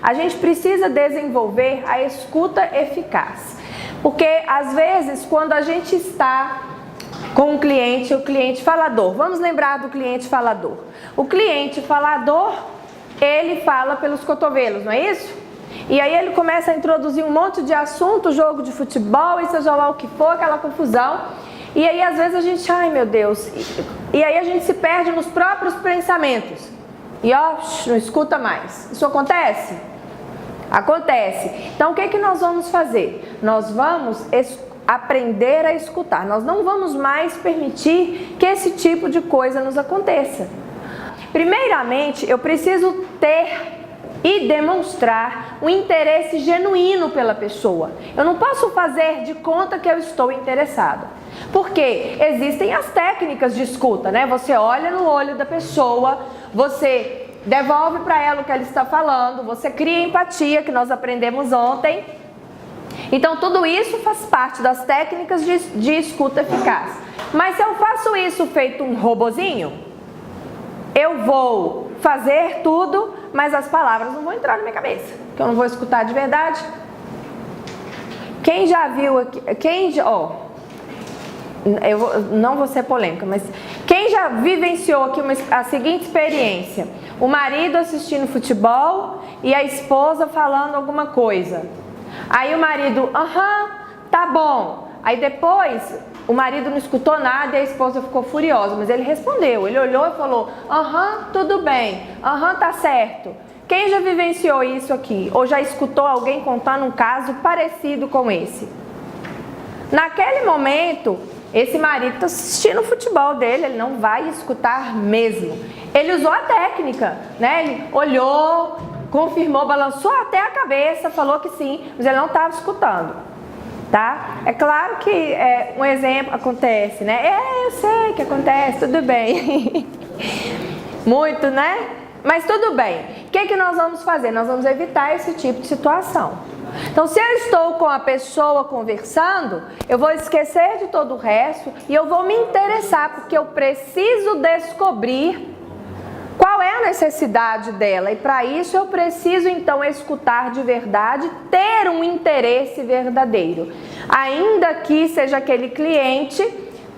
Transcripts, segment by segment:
A gente precisa desenvolver a escuta eficaz. Porque, às vezes, quando a gente está com um cliente, o cliente falador, vamos lembrar do cliente falador. O cliente falador, ele fala pelos cotovelos, não é isso? E aí ele começa a introduzir um monte de assunto, jogo de futebol, e seja lá o que for, aquela confusão. E aí, às vezes, a gente, ai meu Deus, e aí a gente se perde nos próprios pensamentos. E ó, não escuta mais. Isso acontece? Acontece. Então, o que que nós vamos fazer? Nós vamos aprender a escutar. Nós não vamos mais permitir que esse tipo de coisa nos aconteça. Primeiramente, eu preciso ter e demonstrar um interesse genuíno pela pessoa. Eu não posso fazer de conta que eu estou interessado. Porque existem as técnicas de escuta, né? Você olha no olho da pessoa, você devolve para ela o que ela está falando, você cria empatia, que nós aprendemos ontem. Então, tudo isso faz parte das técnicas de escuta eficaz. Mas se eu faço isso feito um robozinho, eu vou fazer tudo, mas as palavras não vão entrar na minha cabeça, que eu não vou escutar de verdade. Quem já viu aqui, não vou ser polêmica, mas quem já vivenciou aqui a seguinte experiência? O marido assistindo futebol e a esposa falando alguma coisa. Aí o marido, tá bom. Aí depois o marido não escutou nada e a esposa ficou furiosa, mas ele respondeu, ele olhou e falou, tudo bem, tá certo. Quem já vivenciou isso aqui? Ou já escutou alguém contando um caso parecido com esse? Naquele momento, esse marido está assistindo o futebol dele, ele não vai escutar mesmo. Ele usou a técnica, né? Ele olhou, confirmou, balançou até a cabeça, falou que sim, mas ele não estava escutando, tá? É claro que um exemplo acontece, né? Eu sei que acontece, tudo bem. Muito, né? Mas tudo bem. O que nós vamos fazer? Nós vamos evitar esse tipo de situação. Então, se eu estou com a pessoa conversando, eu vou esquecer de todo o resto e eu vou me interessar, porque eu preciso descobrir qual é a necessidade dela. E para isso eu preciso, então, escutar de verdade, ter um interesse verdadeiro. Ainda que seja aquele cliente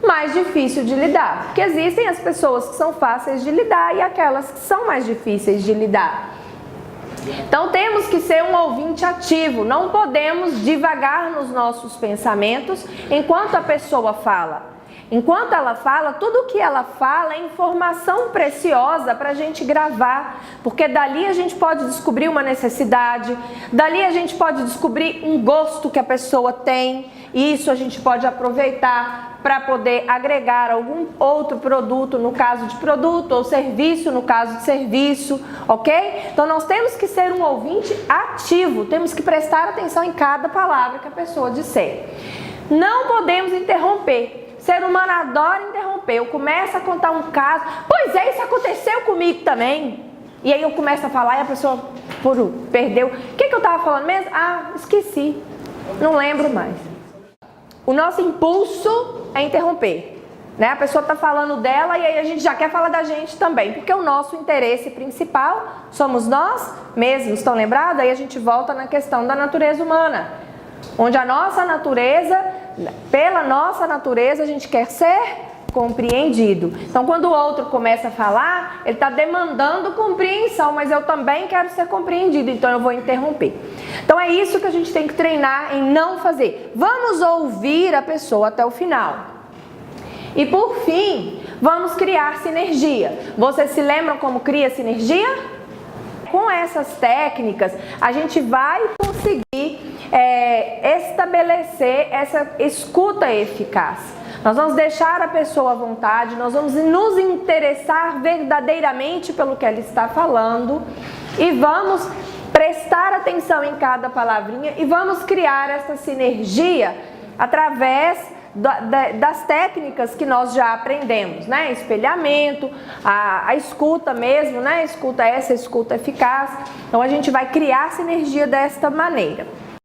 mais difícil de lidar. Porque existem as pessoas que são fáceis de lidar e aquelas que são mais difíceis de lidar. Então temos que ser um ouvinte ativo, não podemos divagar nos nossos pensamentos enquanto a pessoa fala. Enquanto ela fala, tudo que ela fala é informação preciosa para a gente gravar, porque dali a gente pode descobrir uma necessidade, dali a gente pode descobrir um gosto que a pessoa tem, e isso a gente pode aproveitar para poder agregar algum outro produto, no caso de produto, ou serviço, no caso de serviço, ok? Então nós temos que ser um ouvinte ativo, temos que prestar atenção em cada palavra que a pessoa disser. Não podemos interromper. Ser humano adora interromper. Eu começo a contar um caso. Pois é, isso aconteceu comigo também. E aí eu começo a falar e a pessoa perdeu. O que eu estava falando mesmo? Esqueci. Não lembro mais. O nosso impulso é interromper, né? A pessoa está falando dela e aí a gente já quer falar da gente também. Porque o nosso interesse principal somos nós mesmos. Estão lembrados? Aí a gente volta na questão da natureza humana. Onde a nossa natureza, pela nossa natureza, a gente quer ser compreendido. Então, quando o outro começa a falar, ele está demandando compreensão, mas eu também quero ser compreendido, então eu vou interromper. Então, é isso que a gente tem que treinar em não fazer. Vamos ouvir a pessoa até o final. E, por fim, vamos criar sinergia. Vocês se lembram como cria sinergia? Com essas técnicas, a gente vai conseguir estabelecer essa escuta eficaz. Nós vamos deixar a pessoa à vontade, nós vamos nos interessar verdadeiramente pelo que ela está falando e vamos prestar atenção em cada palavrinha e vamos criar essa sinergia através das técnicas que nós já aprendemos, né? Espelhamento, a escuta mesmo, né? Escuta eficaz. Então a gente vai criar sinergia desta maneira.